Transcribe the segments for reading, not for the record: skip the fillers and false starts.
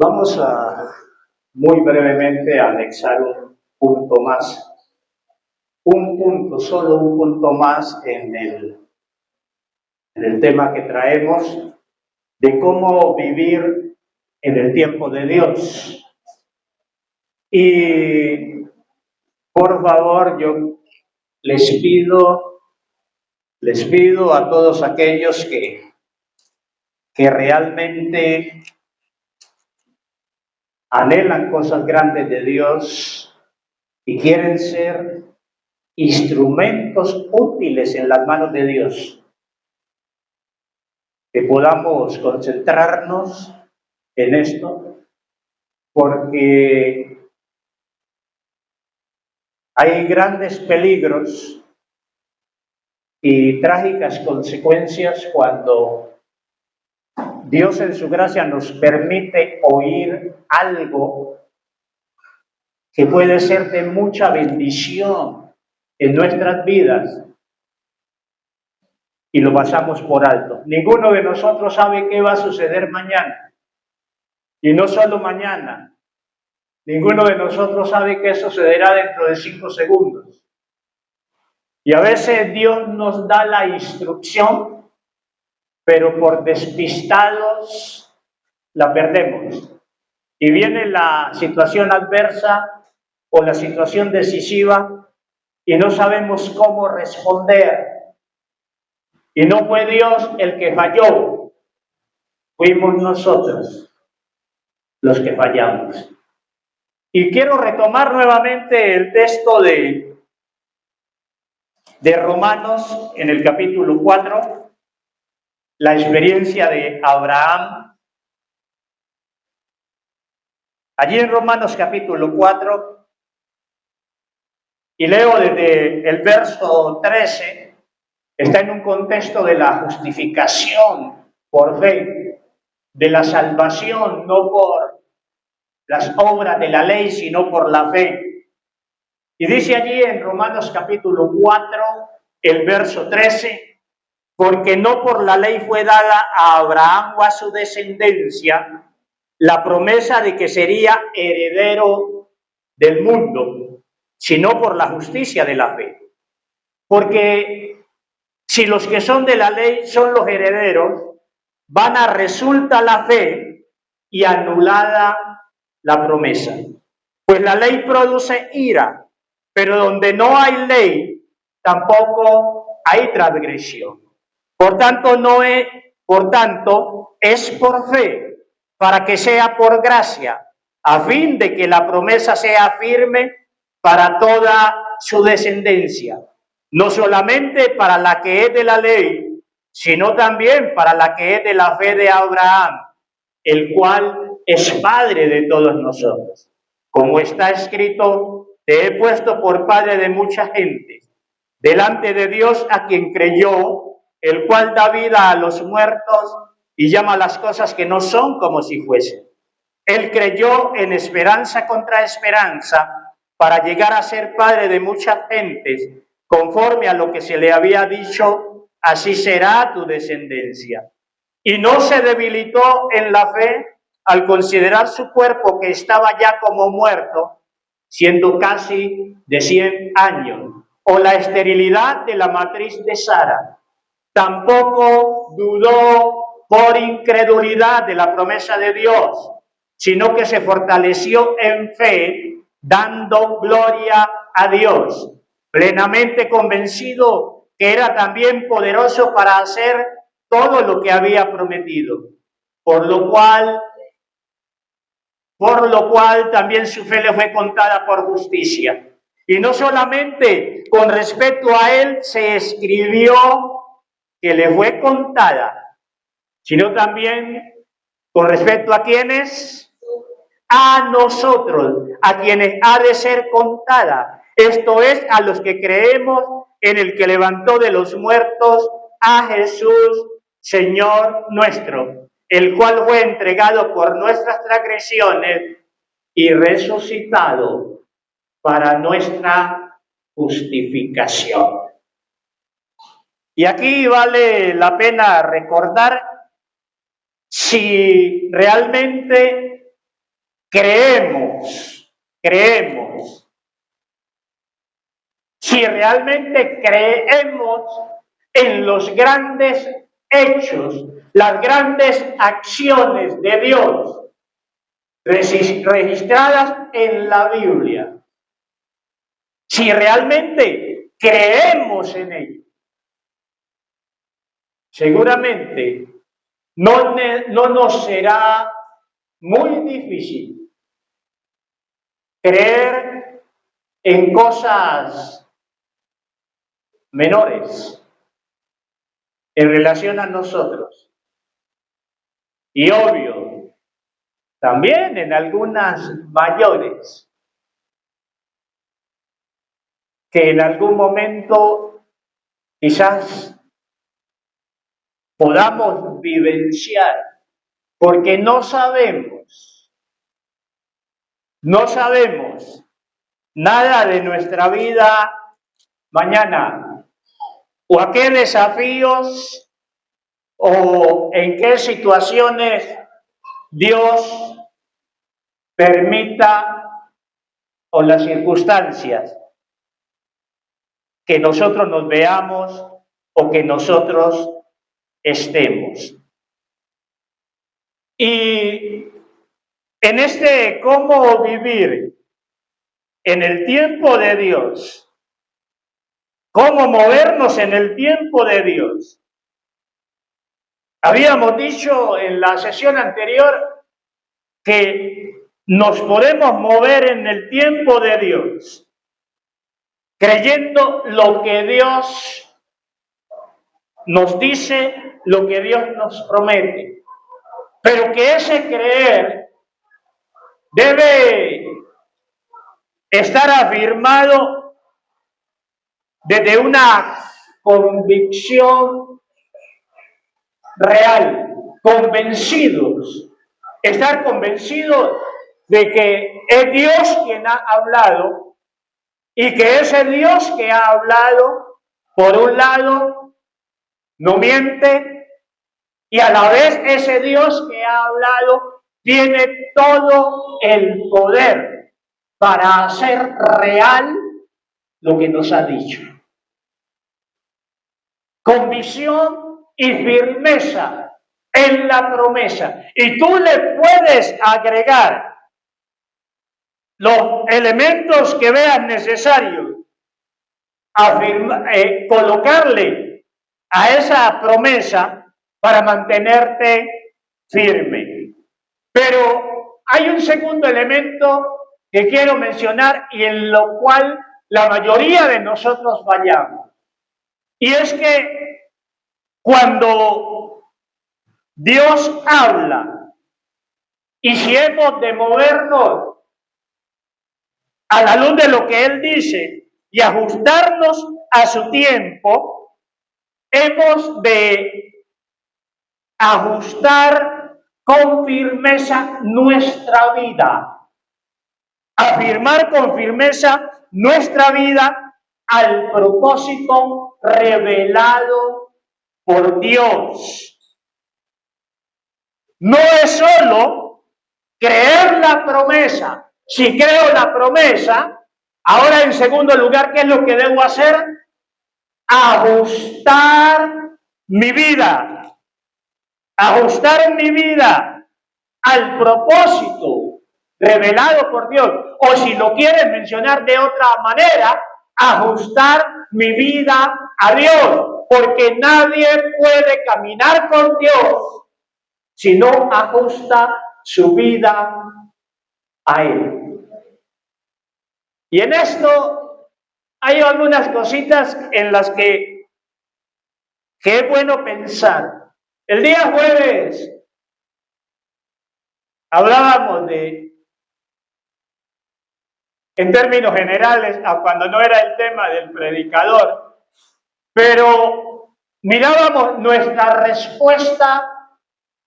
Vamos a muy brevemente a anexar un punto más, solo un punto más en el tema que traemos de cómo vivir en el tiempo de Dios. Y por favor, yo les pido a todos aquellos que realmente anhelan cosas grandes de Dios y quieren ser instrumentos útiles en las manos de Dios, que podamos concentrarnos en esto, porque hay grandes peligros y trágicas consecuencias cuando Dios en su gracia nos permite oír algo que puede ser de mucha bendición en nuestras vidas y lo pasamos por alto. Ninguno de nosotros sabe qué va a suceder mañana. Y no solo mañana. Ninguno de nosotros sabe qué sucederá dentro de 5 segundos. Y a veces Dios nos da la instrucción, pero por despistados la perdemos. Y viene la situación adversa o la situación decisiva y no sabemos cómo responder. Y no fue Dios el que falló, fuimos nosotros los que fallamos. Y quiero retomar nuevamente el texto de Romanos en el capítulo 4, la experiencia de Abraham. Allí en Romanos capítulo 4, y leo desde el verso 13, está en un contexto de la justificación por fe, de la salvación, no por las obras de la ley, sino por la fe. Y dice allí en Romanos capítulo 4, el verso 13, porque no por la ley fue dada a Abraham o a su descendencia la promesa de que sería heredero del mundo, sino por la justicia de la fe. Porque si los que son de la ley son los herederos, vana resulta la fe y anulada la promesa. Pues la ley produce ira, pero donde no hay ley, tampoco hay transgresión. Por tanto, es por fe, para que sea por gracia, a fin de que la promesa sea firme para toda su descendencia, no solamente para la que es de la ley, sino también para la que es de la fe de Abraham, el cual es padre de todos nosotros. Como está escrito, te he puesto por padre de mucha gente, delante de Dios a quien creyó, el cual da vida a los muertos y llama las cosas que no son como si fuesen. Él creyó en esperanza contra esperanza para llegar a ser padre de muchas gentes, conforme a lo que se le había dicho, así será tu descendencia. Y no se debilitó en la fe al considerar su cuerpo que estaba ya como muerto, siendo casi de 100 años, o la esterilidad de la matriz de Sara. Tampoco dudó por incredulidad de la promesa de Dios, sino que se fortaleció en fe, dando gloria a Dios, plenamente convencido que era también poderoso para hacer todo lo que había prometido, por lo cual también su fe le fue contada por justicia. Y no solamente con respecto a él se escribió que le fue contada, sino también con respecto a quienes, a nosotros, a quienes ha de ser contada. Esto es, a los que creemos en el que levantó de los muertos a Jesús, Señor nuestro, el cual fue entregado por nuestras transgresiones y resucitado para nuestra justificación. Y aquí vale la pena recordar si realmente creemos, si realmente creemos en los grandes hechos, las grandes acciones de Dios registradas en la Biblia, si realmente creemos en ello, seguramente no nos será muy difícil creer en cosas menores en relación a nosotros. Y obvio, también en algunas mayores, que en algún momento quizás podamos vivenciar, porque no sabemos nada de nuestra vida mañana, o a qué desafíos o en qué situaciones Dios permita, o las circunstancias que nosotros nos veamos o que nosotros estemos. Y en este cómo vivir en el tiempo de Dios, cómo movernos en el tiempo de Dios. Habíamos dicho en la sesión anterior que nos podemos mover en el tiempo de Dios, creyendo lo que Dios nos dice, lo que Dios nos promete, pero que ese creer debe estar afirmado desde una convicción real, convencidos, estar convencidos de que es Dios quien ha hablado y que ese Dios que ha hablado, por un lado, no miente, y a la vez ese Dios que ha hablado tiene todo el poder para hacer real lo que nos ha dicho. Convicción y firmeza en la promesa. Y tú le puedes agregar los elementos que veas necesarios, colocarle a esa promesa para mantenerte firme. Pero hay un segundo elemento que quiero mencionar y en lo cual la mayoría de nosotros fallamos. Y es que cuando Dios habla y si hemos de movernos a la luz de lo que Él dice y ajustarnos a su tiempo, hemos de ajustar con firmeza nuestra vida, afirmar con firmeza nuestra vida al propósito revelado por Dios. No es solo creer la promesa. Si creo la promesa, ahora en segundo lugar, ¿qué es lo que debo hacer? Ajustar mi vida. Ajustar mi vida al propósito revelado por Dios. O si lo quieres mencionar de otra manera, ajustar mi vida a Dios. Porque nadie puede caminar con Dios si no ajusta su vida a Él. Y en esto hay algunas cositas en las que es bueno pensar. El día jueves hablábamos en términos generales, cuando no era el tema del predicador, pero mirábamos nuestra respuesta,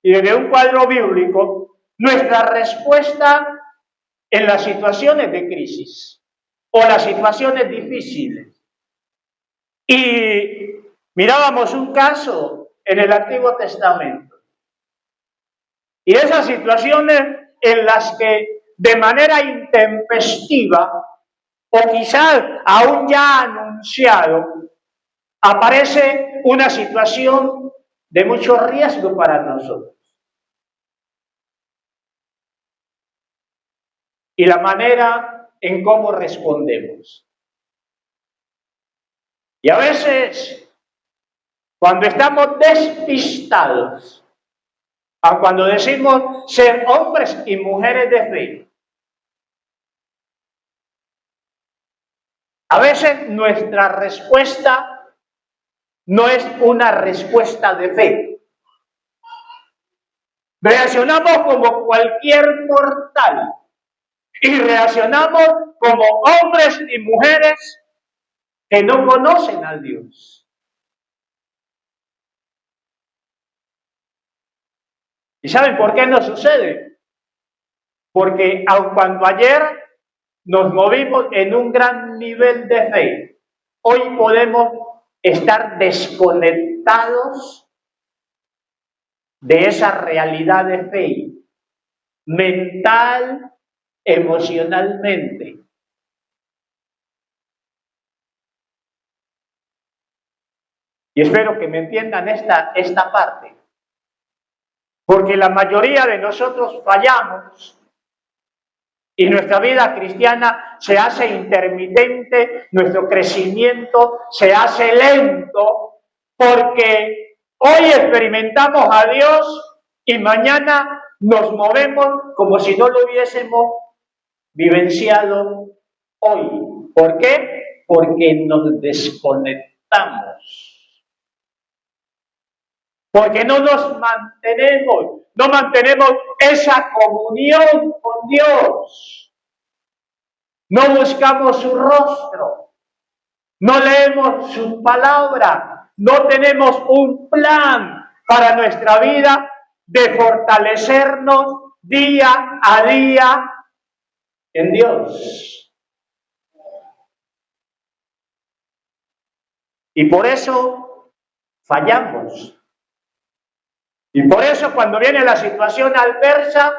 y desde un cuadro bíblico, nuestra respuesta en las situaciones de crisis o las situaciones difíciles. Y mirábamos un caso en el Antiguo Testamento. Y esas situaciones en las que de manera intempestiva, o quizás aún ya anunciado, aparece una situación de mucho riesgo para nosotros. Y la manera en cómo respondemos. Y a veces, cuando estamos despistados, cuando decimos ser hombres y mujeres de fe, a veces nuestra respuesta no es una respuesta de fe. Reaccionamos como cualquier mortal y reaccionamos como hombres y mujeres que no conocen a Dios. ¿Y saben por qué no sucede? Porque aun cuando ayer nos movimos en un gran nivel de fe, hoy podemos estar desconectados de esa realidad de fe, mental, emocionalmente. Y espero que me entiendan esta parte. Porque la mayoría de nosotros fallamos y nuestra vida cristiana se hace intermitente, nuestro crecimiento se hace lento, porque hoy experimentamos a Dios y mañana nos movemos como si no lo hubiésemos vivenciado hoy. ¿Por qué? Porque nos desconectamos. Porque no mantenemos esa comunión con Dios. No buscamos su rostro, no leemos su palabra, no tenemos un plan para nuestra vida de fortalecernos día a día en Dios. Y por eso fallamos. Y por eso cuando viene la situación adversa,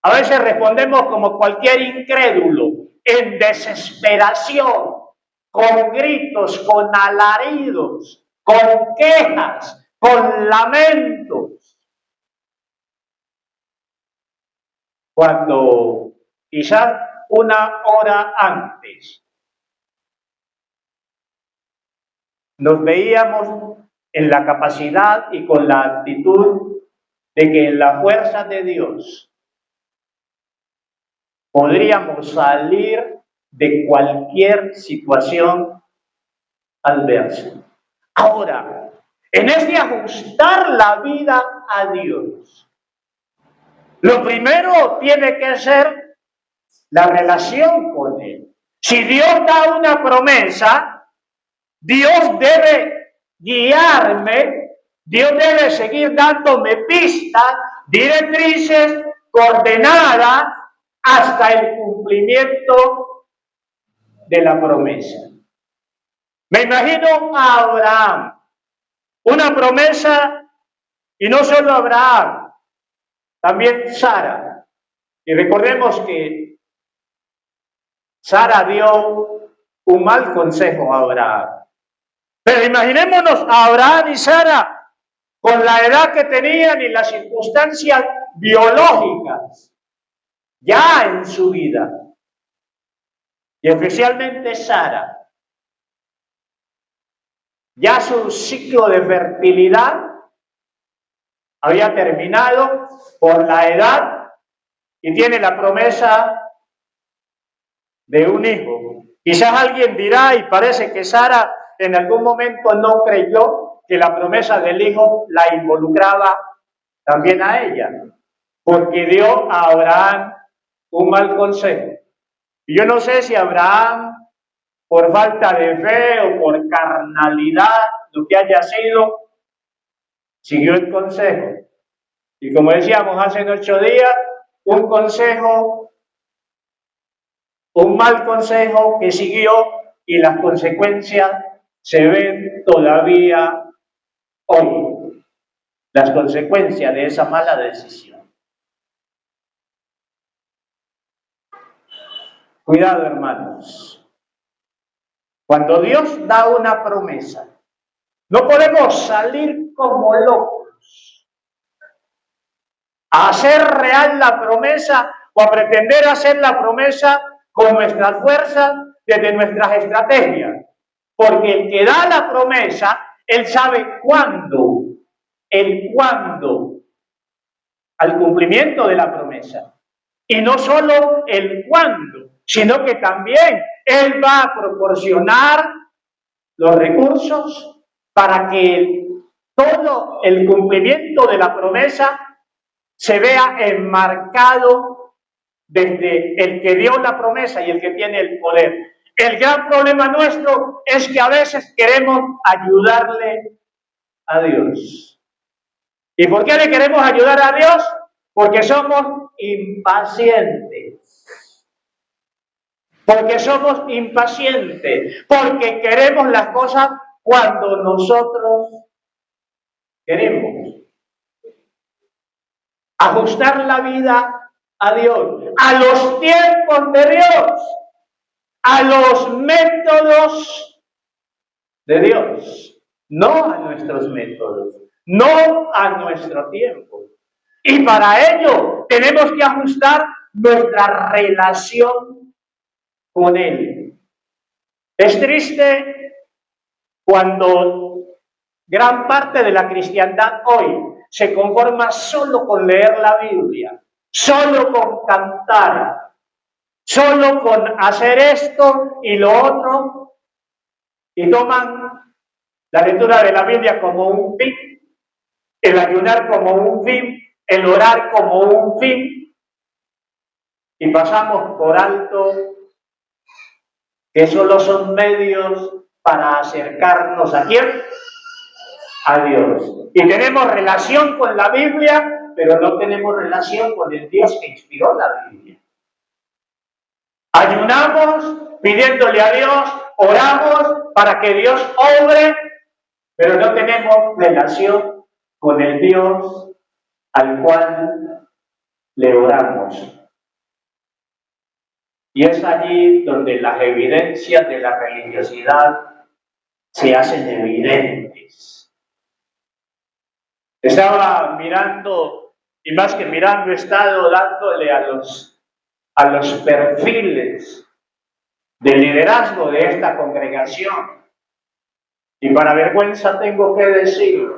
a veces respondemos como cualquier incrédulo, en desesperación, con gritos, con alaridos, con quejas, con lamentos. Cuando quizás una hora antes nos veíamos en la capacidad y con la actitud de que en la fuerza de Dios podríamos salir de cualquier situación adversa. Ahora, en este ajustar la vida a Dios, lo primero tiene que ser la relación con Él. Si Dios da una promesa, Dios debe guiarme, Dios debe seguir dándome pistas, directrices, coordenadas hasta el cumplimiento de la promesa. Me imagino a Abraham, una promesa, y no solo Abraham, también Sara. Y recordemos que Sara dio un mal consejo a Abraham. Pero imaginémonos a Abraham y Sara con la edad que tenían y las circunstancias biológicas ya en su vida. Y especialmente Sara. Ya su ciclo de fertilidad había terminado por la edad y tiene la promesa de un hijo. Quizás alguien dirá, y parece que Sara en algún momento no creyó que la promesa del hijo la involucraba también a ella, porque dio a Abraham un mal consejo. Y yo no sé si Abraham, por falta de fe o por carnalidad, lo que haya sido, siguió el consejo. Y como decíamos hace 8 días, un mal consejo que siguió, y las consecuencias se ven todavía hoy. Las consecuencias de esa mala decisión. Cuidado, hermanos. Cuando Dios da una promesa, no podemos salir como locos a hacer real la promesa o a pretender hacer la promesa con nuestras fuerzas, desde nuestras estrategias. Porque el que da la promesa, él sabe cuándo, el cuándo al cumplimiento de la promesa. Y no solo el cuándo, sino que también él va a proporcionar los recursos para que todo el cumplimiento de la promesa se vea enmarcado desde el que dio la promesa y el que tiene el poder. El gran problema nuestro es que a veces queremos ayudarle a Dios. ¿Y por qué le queremos ayudar a Dios? Porque somos impacientes. Porque somos impacientes. Porque queremos las cosas cuando nosotros queremos. Ajustar la vida a Dios, a los tiempos de Dios, a los métodos de Dios, no a nuestros métodos, no a nuestro tiempo. Y para ello tenemos que ajustar nuestra relación con Él. Es triste cuando gran parte de la cristiandad hoy se conforma solo con leer la Biblia, solo con cantar, solo con hacer esto y lo otro, y toman la lectura de la Biblia como un fin, el ayunar como un fin, el orar como un fin, y pasamos por alto que solo son medios para acercarnos a ¿quién? A Dios. Y tenemos relación con la Biblia, pero no tenemos relación con el Dios que inspiró la Biblia. Ayunamos pidiéndole a Dios, oramos para que Dios obre, pero no tenemos relación con el Dios al cual le oramos. Y es allí donde las evidencias de la religiosidad se hacen evidentes. Estaba mirando, y más que mirando, he estado dándole a los perfiles de liderazgo de esta congregación. Y para vergüenza tengo que decir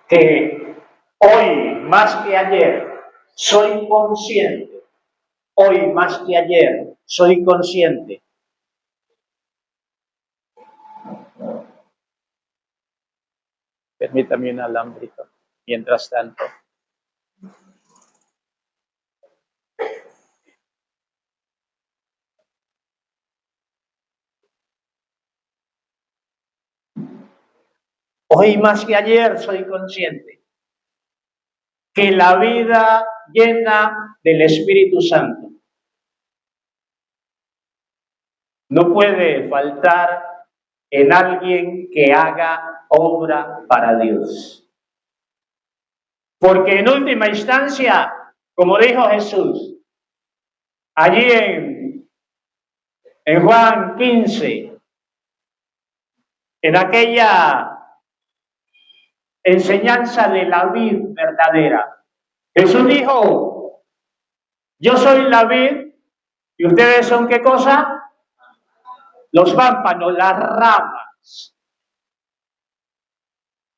que hoy más que ayer soy consciente, hoy más que ayer soy consciente Permítame un alámbrico. Mientras tanto. Hoy más que ayer soy consciente que la vida llena del Espíritu Santo no puede faltar en alguien que haga obra para Dios. Porque en última instancia, como dijo Jesús, allí en Juan 15, en aquella enseñanza de la vid verdadera, Jesús dijo: yo soy la vid y ustedes son ¿qué cosa? Los pámpanos, las ramas.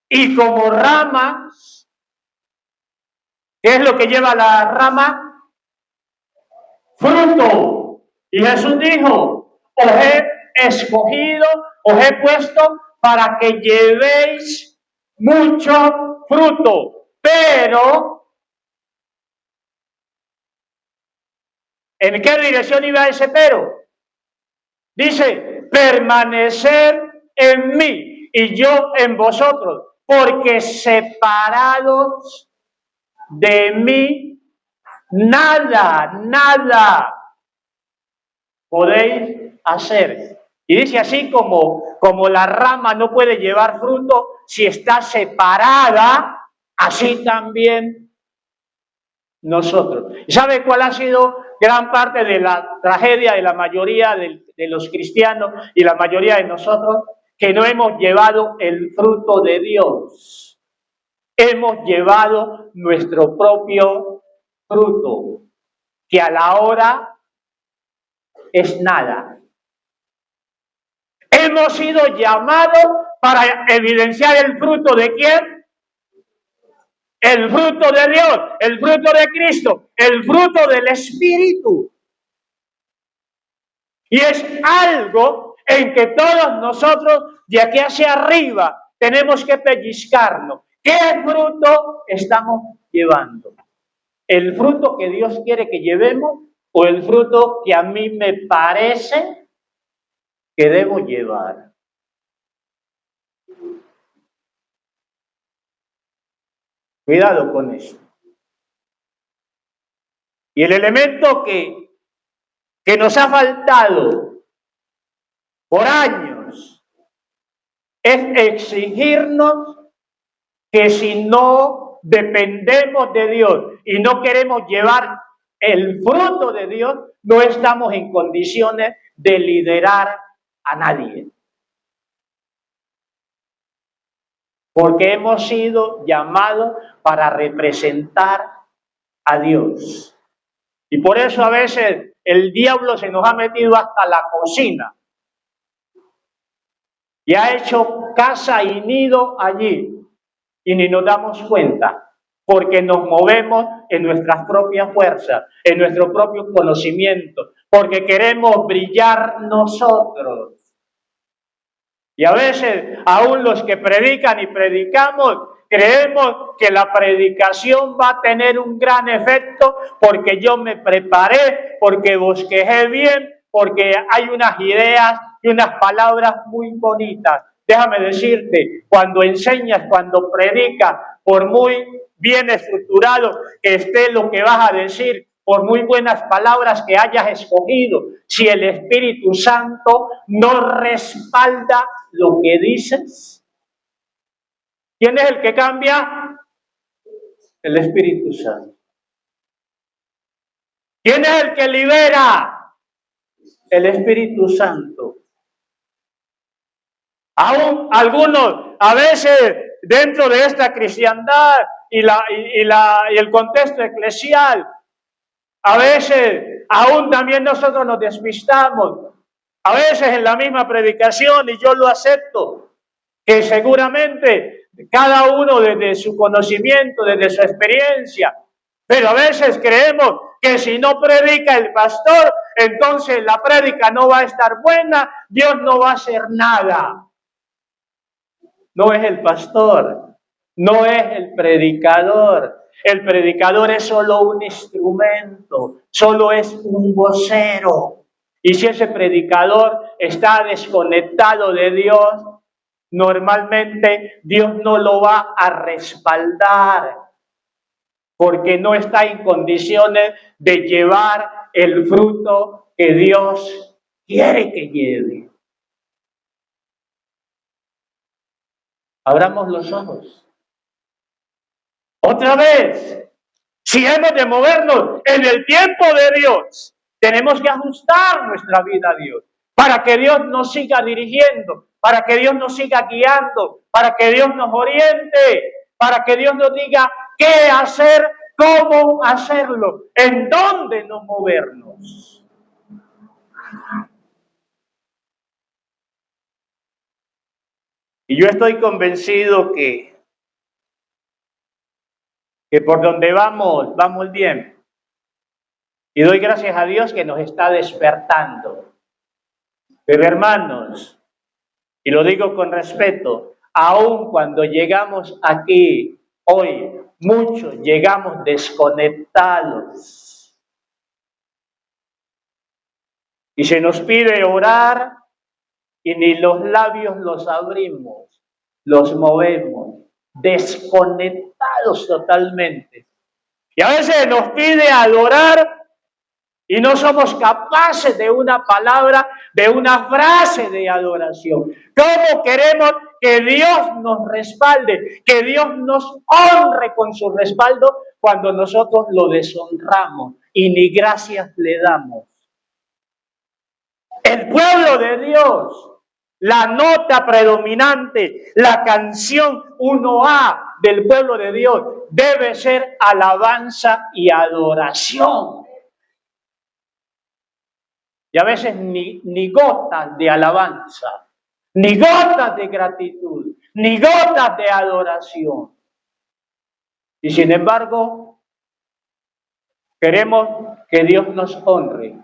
Y como ramas, ¿qué es lo que lleva la rama? Fruto. Y Jesús dijo: os he escogido, os he puesto para que llevéis mucho fruto. Pero, ¿en qué dirección iba ese pero? Dice: permanecer en mí y yo en vosotros, porque separados de mí, nada podéis hacer. Y dice así como la rama no puede llevar fruto si está separada, así también nosotros. ¿Sabe cuál ha sido gran parte de la tragedia de la mayoría de los cristianos y la mayoría de nosotros? Que no hemos llevado el fruto de Dios. Hemos llevado nuestro propio fruto, que a la hora es nada. Hemos sido llamados para evidenciar el fruto de ¿quién? El fruto de Dios, el fruto de Cristo, el fruto del Espíritu. Y es algo en que todos nosotros de aquí hacia arriba tenemos que pellizcarnos. ¿Qué fruto estamos llevando? ¿El fruto que Dios quiere que llevemos o el fruto que a mí me parece que debo llevar? Cuidado con eso. Y el elemento que nos ha faltado por años es exigirnos que si no dependemos de Dios y no queremos llevar el fruto de Dios, no estamos en condiciones de liderar a nadie. Porque hemos sido llamados para representar a Dios. Y por eso a veces el diablo se nos ha metido hasta la cocina y ha hecho casa y nido allí y ni nos damos cuenta, porque nos movemos en nuestras propias fuerzas, en nuestro propio conocimiento, porque queremos brillar nosotros. Y a veces, aún los que predican y predicamos, creemos que la predicación va a tener un gran efecto porque yo me preparé, porque bosquejé bien, porque hay unas ideas y unas palabras muy bonitas. Déjame decirte, cuando enseñas, cuando predicas, por muy bien estructurado que esté lo que vas a decir, por muy buenas palabras que hayas escogido, si el Espíritu Santo no respalda lo que dices, ¿quién es el que cambia? El Espíritu Santo. ¿Quién es el que libera? El Espíritu Santo. Aún algunos, a veces, dentro de esta cristiandad y el contexto eclesial, a veces, aún también nosotros nos despistamos. A veces en la misma predicación, y yo lo acepto, que seguramente cada uno desde su conocimiento, desde su experiencia, pero a veces creemos que si no predica el pastor, entonces la prédica no va a estar buena, Dios no va a hacer nada. No es el pastor, no es el predicador. El predicador es solo un instrumento, solo es un vocero. Y si ese predicador está desconectado de Dios, normalmente Dios no lo va a respaldar, porque no está en condiciones de llevar el fruto que Dios quiere que lleve. Abramos los ojos. Otra vez, si hemos de movernos en el tiempo de Dios, tenemos que ajustar nuestra vida a Dios, para que Dios nos siga dirigiendo, para que Dios nos siga guiando, para que Dios nos oriente, para que Dios nos diga qué hacer, cómo hacerlo, en dónde nos movernos. Y yo estoy convencido que por donde vamos bien. Y doy gracias a Dios que nos está despertando. Pero hermanos, y lo digo con respeto, aun cuando llegamos aquí hoy, muchos llegamos desconectados. Y se nos pide orar y ni los labios los abrimos, los movemos, desconectados totalmente. Y a veces nos pide adorar y no somos capaces de una palabra, de una frase de adoración. ¿Cómo queremos que Dios nos respalde, que Dios nos honre con su respaldo cuando nosotros lo deshonramos y ni gracias le damos. El pueblo de Dios, la nota predominante, la canción 1A del pueblo de Dios debe ser alabanza y adoración. Y a veces ni gotas de alabanza, ni gotas de gratitud, ni gotas de adoración. Y sin embargo, queremos que Dios nos honre,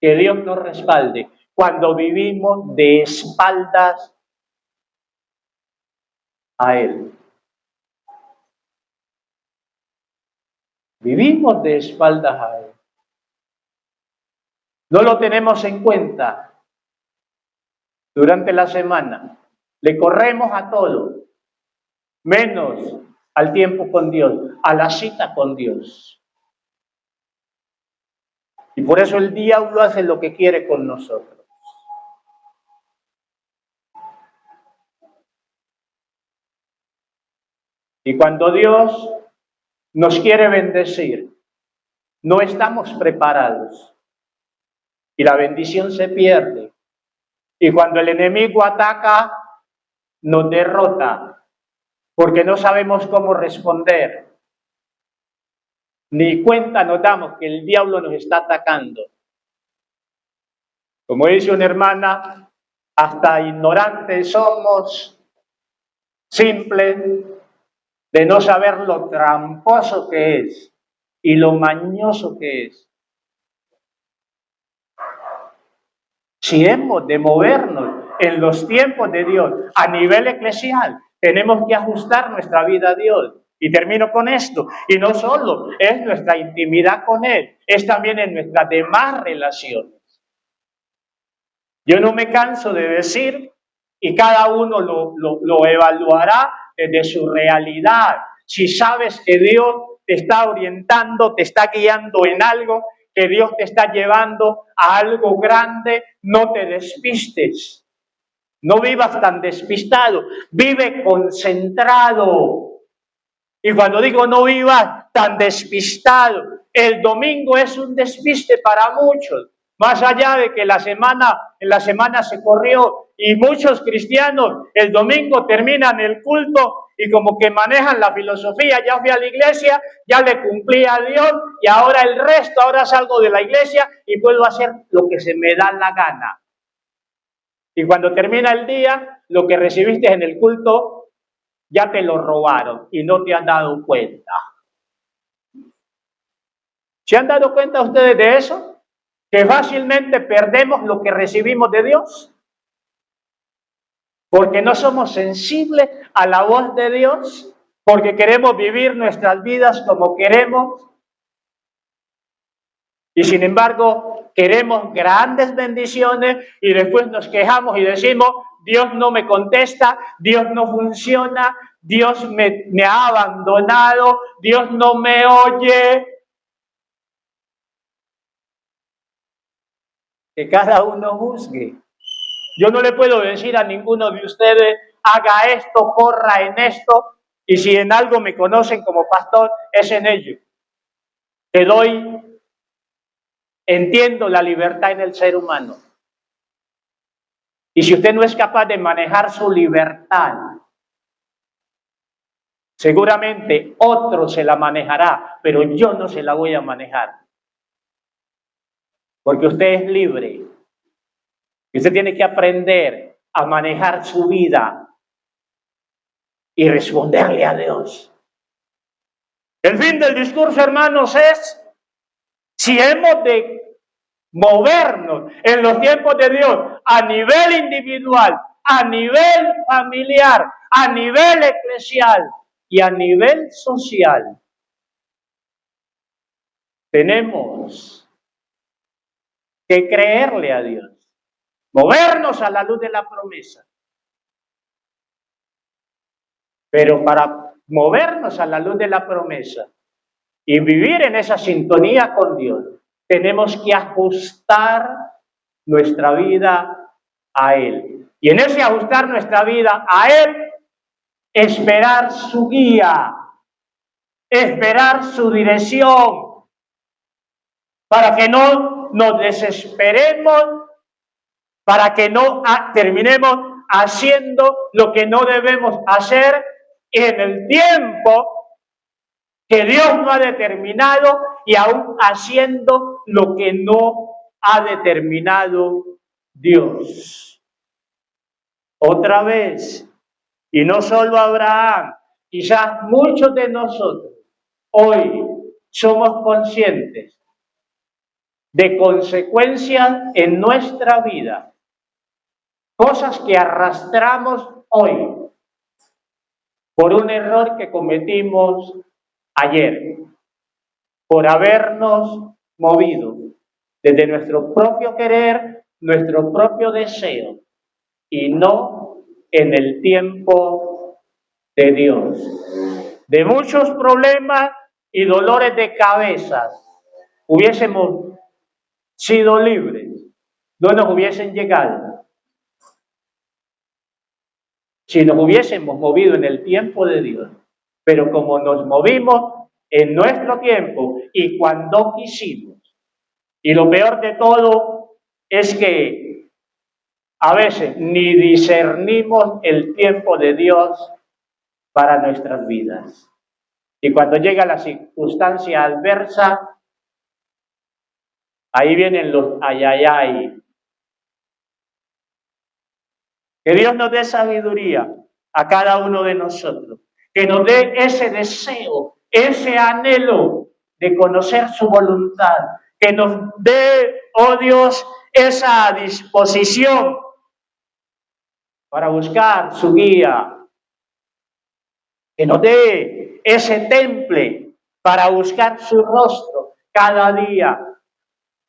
que Dios nos respalde cuando vivimos de espaldas a Él. Vivimos de espaldas a Él. No lo tenemos en cuenta durante la semana. Le corremos a todo, menos al tiempo con Dios, a la cita con Dios. Y por eso el diablo hace lo que quiere con nosotros. Y cuando Dios nos quiere bendecir, no estamos preparados. Y la bendición se pierde. Y cuando el enemigo ataca, nos derrota, porque no sabemos cómo responder. Ni cuenta nos damos que el diablo nos está atacando. Como dice una hermana, hasta ignorantes somos, simples, de no saber lo tramposo que es y lo mañoso que es. Si hemos de movernos en los tiempos de Dios a nivel eclesial, tenemos que ajustar nuestra vida a Dios. Y termino con esto. Y no solo es nuestra intimidad con Él, es también en nuestras demás relaciones. Yo no me canso de decir, y cada uno lo evaluará desde su realidad. Si sabes que Dios te está orientando, te está guiando en algo, que Dios te está llevando a algo grande, no te despistes. No vivas tan despistado, vive concentrado. Y cuando digo no vivas tan despistado, el domingo es un despiste para muchos. Más allá de que en la semana se corrió y muchos cristianos el domingo terminan el culto y como que manejan la filosofía, ya fui a la iglesia, ya le cumplí a Dios y ahora el resto, ahora salgo de la iglesia y puedo hacer lo que se me da la gana. Y cuando termina el día, lo que recibiste en el culto, ya te lo robaron y no te han dado cuenta. ¿Se han dado cuenta ustedes de eso? Que fácilmente perdemos lo que recibimos de Dios. Porque no somos sensibles a la voz de Dios, porque queremos vivir nuestras vidas como queremos. Y sin embargo, queremos grandes bendiciones y después nos quejamos y decimos, Dios no me contesta, Dios no funciona, Dios me ha abandonado, Dios no me oye. Que cada uno juzgue. Yo no le puedo decir a ninguno de ustedes, haga esto, corra en esto, y si en algo me conocen como pastor, es en ello. Entiendo la libertad en el ser humano. Y si usted no es capaz de manejar su libertad, seguramente otro se la manejará, pero yo no se la voy a manejar. Porque usted es libre. Y usted tiene que aprender a manejar su vida y responderle a Dios. El fin del discurso, hermanos, es si hemos de movernos en los tiempos de Dios a nivel individual, a nivel familiar, a nivel eclesial y a nivel social. Tenemos que creerle a Dios, movernos a la luz de la promesa. Pero para movernos a la luz de la promesa y vivir en esa sintonía con Dios, tenemos que ajustar nuestra vida a Él. Y en ese ajustar nuestra vida a Él, esperar su guía. esperar su dirección, para que no nos desesperemos, para que no terminemos haciendo lo que no debemos hacer en el tiempo que Dios no ha determinado y aún haciendo lo que no ha determinado Dios. Otra vez, y no solo Abraham, quizás muchos de nosotros hoy somos conscientes de consecuencias en nuestra vida, cosas que arrastramos hoy por un error que cometimos ayer, por habernos movido desde nuestro propio querer, nuestro propio deseo, y no en el tiempo de Dios. De muchos problemas y dolores de cabeza hubiésemos sido libres, no nos hubiesen llegado, si nos hubiésemos movido en el tiempo de Dios. Pero como nos movimos en nuestro tiempo y cuando quisimos, y lo peor de todo es que a veces ni discernimos el tiempo de Dios para nuestras vidas. Y cuando llega la circunstancia adversa, ahí vienen los ayayay. Que Dios nos dé sabiduría a cada uno de nosotros, que nos dé ese deseo, ese anhelo de conocer su voluntad, que nos dé, oh Dios, esa disposición para buscar su guía, que nos dé ese temple para buscar su rostro cada día.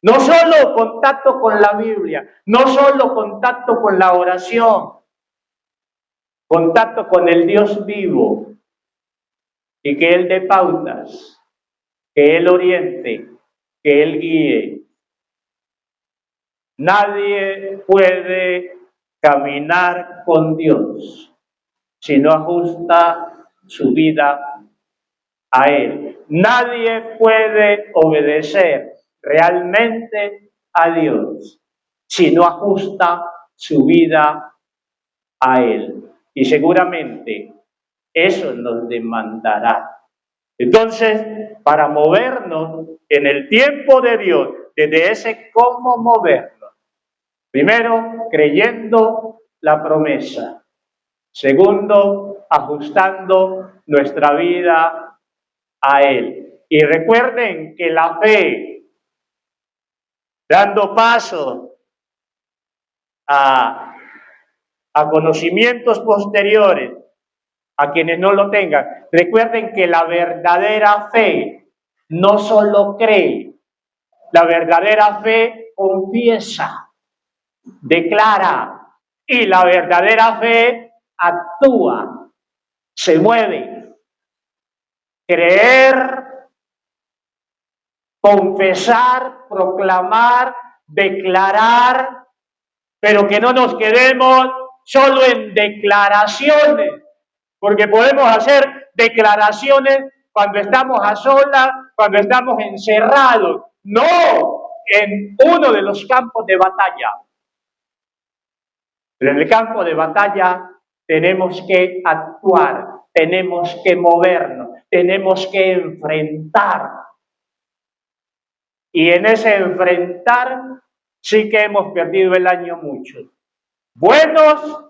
No solo contacto con la Biblia, no solo contacto con la oración, contacto con el Dios vivo, y que Él dé pautas, que Él oriente, que Él guíe. Nadie puede caminar con Dios si no ajusta su vida a Él. Nadie puede obedecer realmente a Dios si no ajusta su vida a Él. Y seguramente eso nos demandará. Entonces, para movernos en el tiempo de Dios, desde ese cómo movernos, primero, creyendo la promesa. Segundo, ajustando nuestra vida a Él. Y recuerden que la fe, dando paso a conocimientos posteriores, a quienes no lo tengan, recuerden que la verdadera fe no solo cree, la verdadera fe confiesa, declara, y la verdadera fe actúa, se mueve. Creer, confesar, proclamar, declarar, pero que no nos quedemos solo en declaraciones, porque podemos hacer declaraciones cuando estamos a solas, cuando estamos encerrados, no en uno de los campos de batalla. Pero en el campo de batalla tenemos que actuar, tenemos que movernos, tenemos que enfrentar. Y en ese enfrentar sí que hemos perdido el año mucho. Buenos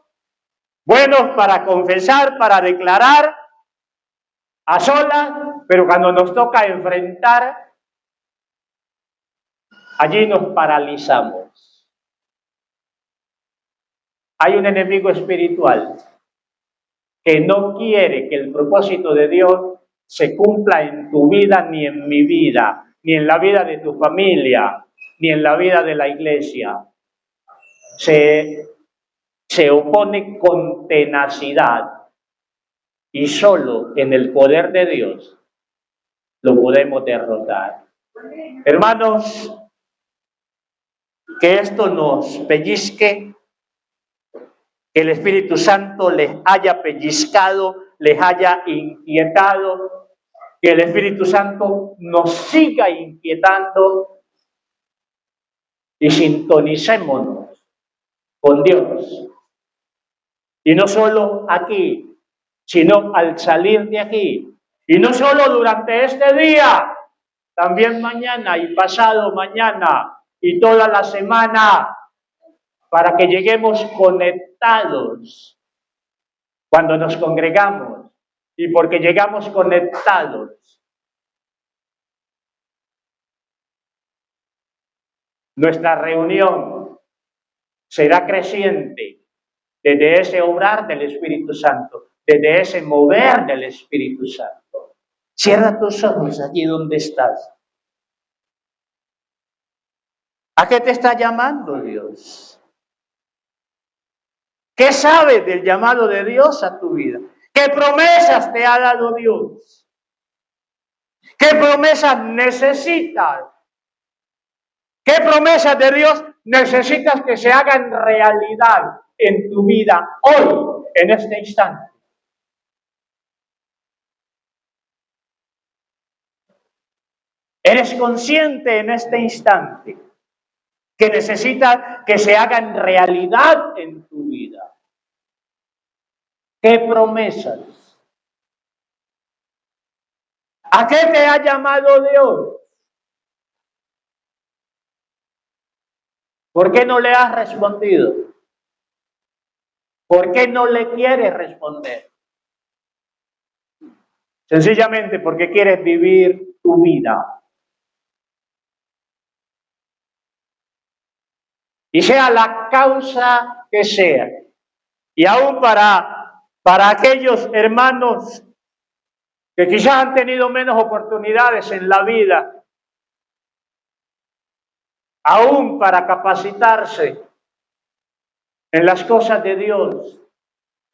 para confesar, para declarar a solas, pero cuando nos toca enfrentar, allí nos paralizamos. Hay un enemigo espiritual que no quiere que el propósito de Dios se cumpla en tu vida, ni en mi vida, ni en la vida de tu familia, ni en la vida de la iglesia. Se opone con tenacidad, y solo en el poder de Dios lo podemos derrotar. Hermanos, que esto nos pellizque, que el Espíritu Santo les haya pellizcado, les haya inquietado, que el Espíritu Santo nos siga inquietando y sintonicémonos con Dios. Y no solo aquí, sino al salir de aquí. Y no solo durante este día, también mañana y pasado mañana y toda la semana, para que lleguemos conectados cuando nos congregamos. Y porque llegamos conectados, nuestra reunión será creciente desde ese obrar del Espíritu Santo, desde ese mover del Espíritu Santo. Cierra tus ojos allí donde estás. ¿A qué te está llamando Dios? ¿Qué sabes del llamado de Dios a tu vida? ¿Qué promesas te ha dado Dios? ¿Qué promesas necesitas? ¿Qué promesas de Dios necesitas que se hagan realidad en tu vida hoy, en este instante? ¿Eres consciente en este instante que necesitas que se hagan realidad en tu vida? ¿Qué promesas? ¿A qué te ha llamado Dios? ¿Por qué no le has respondido? ¿Por qué no le quieres responder? Sencillamente porque quieres vivir tu vida. Y sea la causa que sea. Y aún para aquellos hermanos que quizás han tenido menos oportunidades en la vida, aún para capacitarse en las cosas de Dios.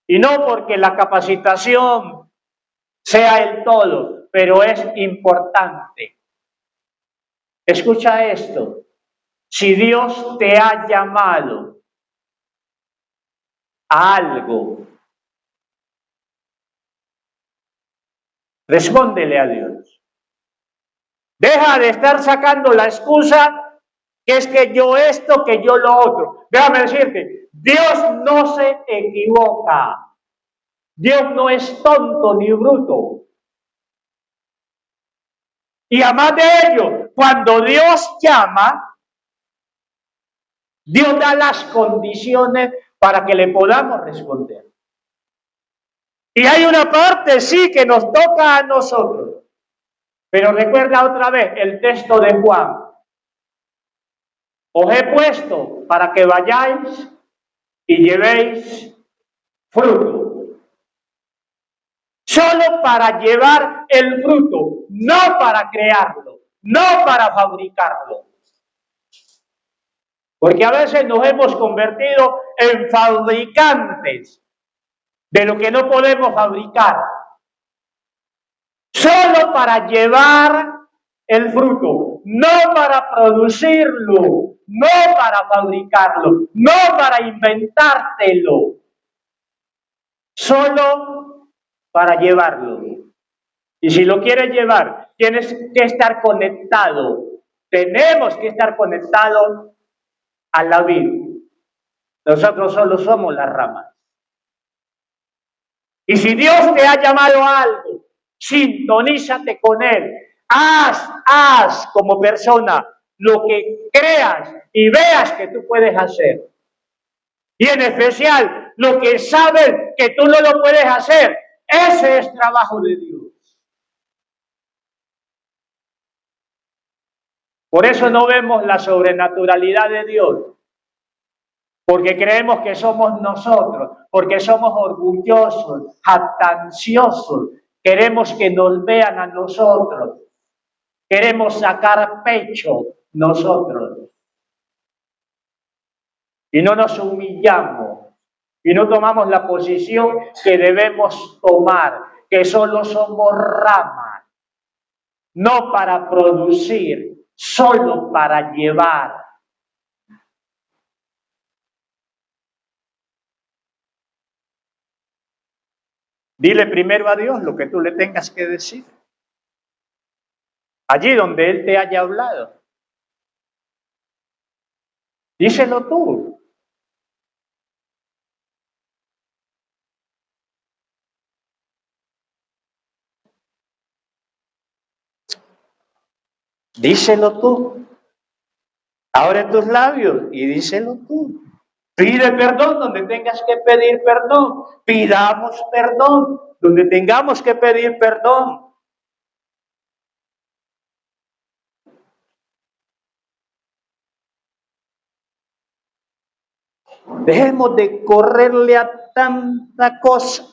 Y no porque la capacitación sea el todo, pero es importante. Escucha esto. Si Dios te ha llamado a algo, respóndele a Dios. Deja de estar sacando la excusa que es que yo esto, que yo lo otro. Déjame decirte, Dios no se equivoca. Dios no es tonto ni bruto. Y además de ello, cuando Dios llama, Dios da las condiciones para que le podamos responder. Y hay una parte, sí, que nos toca a nosotros. Pero recuerda otra vez el texto de Juan. Os he puesto para que vayáis y llevéis fruto. Solo para llevar el fruto, no para crearlo, no para fabricarlo. Porque a veces nos hemos convertido en fabricantes de lo que no podemos fabricar. Solo para llevar el fruto, no para producirlo, no para fabricarlo, no para inventártelo. Solo para llevarlo. Y si lo quieres llevar, tienes que estar conectado. Tenemos que estar conectados a la vid. Nosotros solo somos las ramas. Y si Dios te ha llamado a algo, sintonízate con Él. Haz como persona lo que creas y veas que tú puedes hacer. Y en especial, lo que sabes que tú no lo puedes hacer. Ese es trabajo de Dios. Por eso no vemos la sobrenaturalidad de Dios. Porque creemos que somos nosotros, porque somos orgullosos, jactanciosos, queremos que nos vean a nosotros, queremos sacar pecho nosotros. Y no nos humillamos, y no tomamos la posición que debemos tomar, que solo somos ramas, no para producir, solo para llevar. Dile primero a Dios lo que tú le tengas que decir. allí donde Él te haya hablado. Díselo tú. Díselo tú. Abre tus labios y díselo tú. Pide perdón donde tengas que pedir perdón. Pidamos perdón donde tengamos que pedir perdón. Dejemos de correrle a tanta cosa.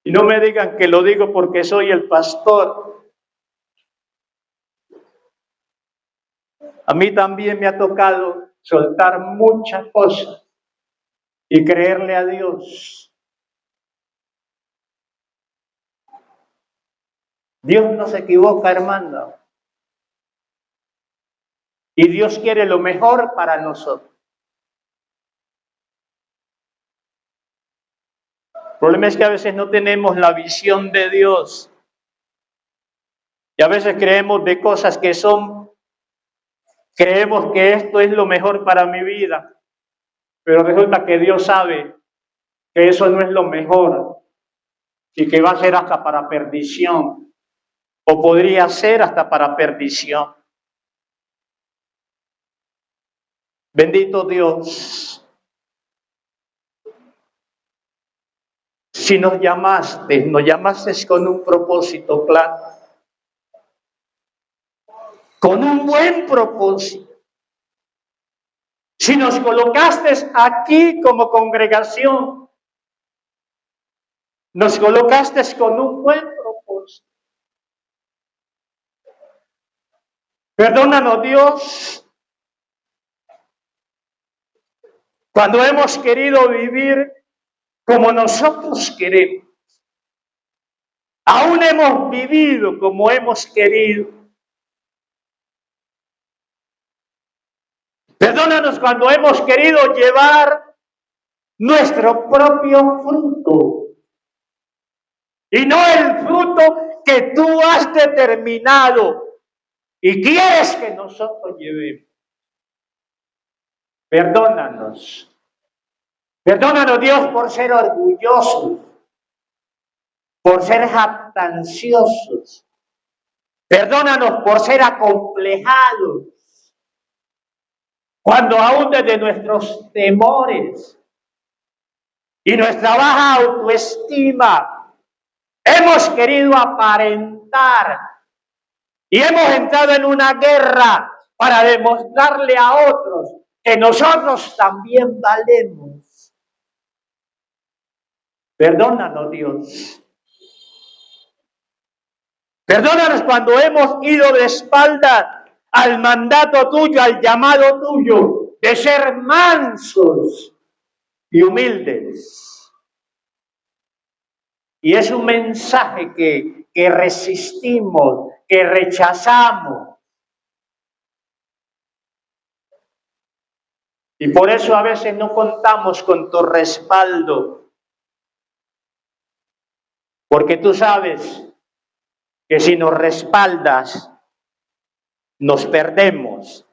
Y no me digan que lo digo porque soy el pastor. A mí también me ha tocado soltar muchas cosas y creerle a Dios. Dios no se equivoca, hermano. Y Dios quiere lo mejor para nosotros. El problema es que a veces no tenemos la visión de Dios. Y a veces creemos de cosas que creemos que esto es lo mejor para mi vida. Pero resulta que Dios sabe que eso no es lo mejor y que va a ser hasta para perdición. O podría ser hasta para perdición. Bendito Dios. Si nos llamaste con un propósito claro. Con un buen propósito. Si nos colocaste aquí como congregación, nos colocaste con un buen propósito. Perdónanos, Dios, cuando hemos querido vivir como nosotros queremos. Aún hemos vivido como hemos querido. Perdónanos cuando hemos querido llevar nuestro propio fruto y no el fruto que tú has determinado y quieres que nosotros llevemos. Perdónanos. Perdónanos, Dios, por ser orgullosos, por ser jactanciosos. Perdónanos por ser acomplejados. Cuando aún desde nuestros temores y nuestra baja autoestima hemos querido aparentar y hemos entrado en una guerra para demostrarle a otros que nosotros también valemos. Perdónanos, Dios. Perdónanos cuando hemos ido de espaldas al mandato tuyo, al llamado tuyo, de ser mansos y humildes. Y es un mensaje que resistimos, que rechazamos. Y por eso a veces no contamos con tu respaldo. Porque tú sabes que si nos respaldas, nos perdemos.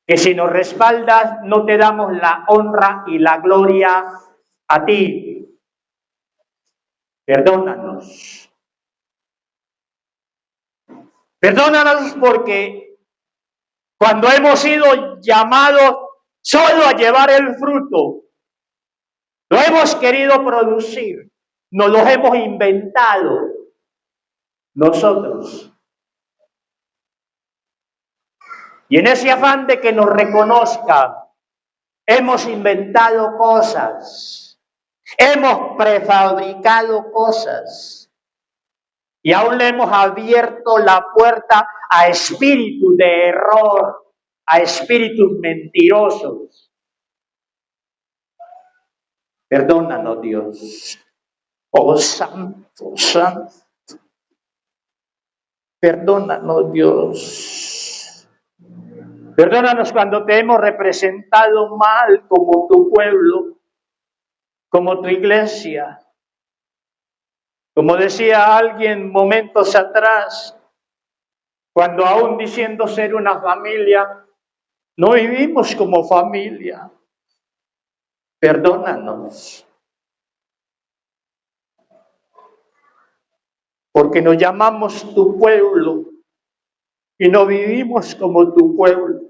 Que si nos respaldas, no te damos la honra y la gloria a ti. Perdónanos. Perdónanos porque cuando hemos sido llamados solo a llevar el fruto, lo hemos querido producir, nos lo hemos inventado nosotros. Y en ese afán de que nos reconozcan, hemos inventado cosas, hemos prefabricado cosas y aún le hemos abierto la puerta a espíritus de error, a espíritus mentirosos. Perdónanos, Dios. Oh, santo, santo. Perdónanos, Dios. Perdónanos cuando te hemos representado mal como tu pueblo, como tu iglesia. Como decía alguien momentos atrás, cuando aún diciendo ser una familia, no vivimos como familia. Perdónanos. Porque nos llamamos tu pueblo y no vivimos como tu pueblo.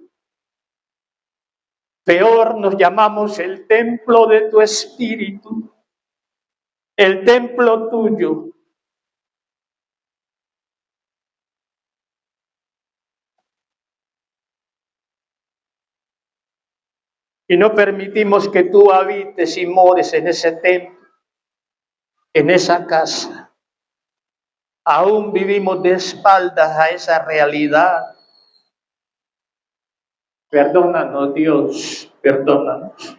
Peor, nos llamamos el templo de tu espíritu, el templo tuyo. Y no permitimos que tú habites y mores en ese templo, en esa casa. Aún vivimos de espaldas a esa realidad. Perdónanos, Dios, perdónanos.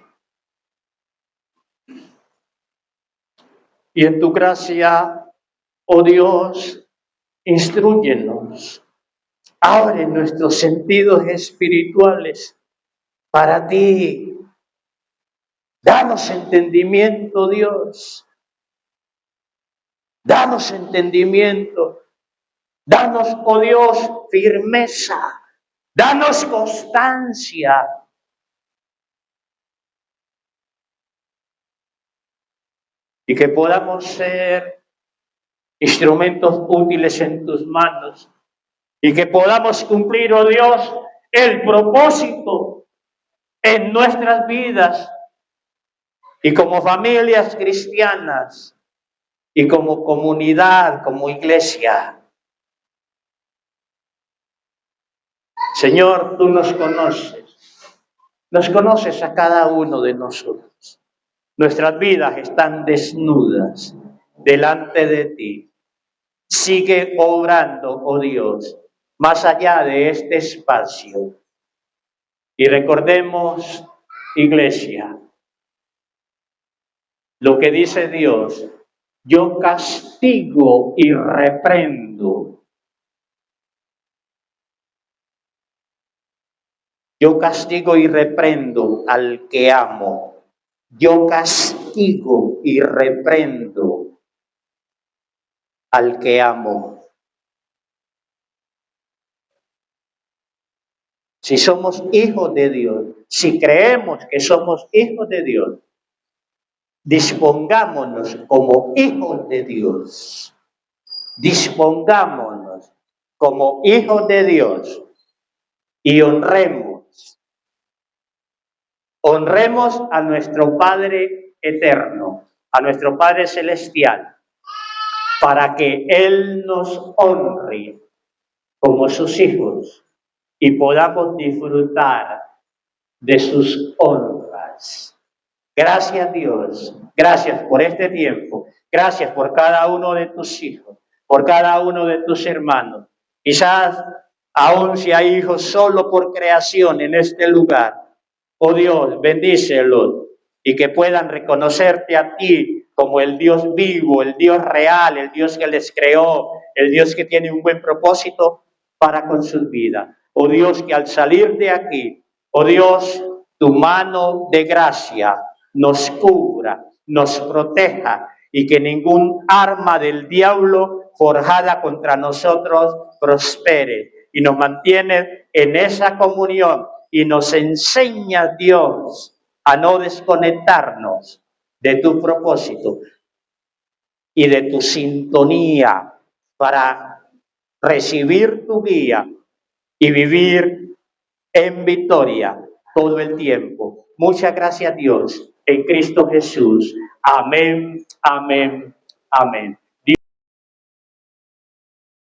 Y en tu gracia, oh Dios, instrúyenos. Abre nuestros sentidos espirituales para ti. Danos entendimiento, Dios. Danos entendimiento. Danos, oh Dios, firmeza. Danos constancia. Y que podamos ser instrumentos útiles en tus manos. Y que podamos cumplir, oh Dios, el propósito en nuestras vidas. Y como familias cristianas. Y como comunidad, como iglesia. Señor, tú nos conoces a cada uno de nosotros. Nuestras vidas están desnudas delante de ti. Sigue obrando, oh Dios, más allá de este espacio. Y recordemos, iglesia, lo que dice Dios: yo castigo y reprendo. Yo castigo y reprendo al que amo. Yo castigo y reprendo al que amo. Si somos hijos de Dios, si creemos que somos hijos de Dios, dispongámonos como hijos de Dios. Dispongámonos como hijos de Dios y honremos a nuestro Padre eterno, a nuestro Padre celestial, para que Él nos honre como sus hijos y podamos disfrutar de sus honras. Gracias, Dios. Gracias por este tiempo. Gracias por cada uno de tus hijos, por cada uno de tus hermanos. Quizás aún si hay hijos solo por creación en este lugar, oh Dios, bendícelos y que puedan reconocerte a ti como el Dios vivo, el Dios real, el Dios que les creó, el Dios que tiene un buen propósito para con sus vidas. Oh Dios, que al salir de aquí, oh Dios, tu mano de gracia nos cubra, nos proteja y que ningún arma del diablo forjada contra nosotros prospere y nos mantiene en esa comunión y nos enseña, Dios, a no desconectarnos de tu propósito y de tu sintonía para recibir tu guía y vivir en victoria todo el tiempo. Muchas gracias, Dios, en Cristo Jesús. Amén, amén, amén.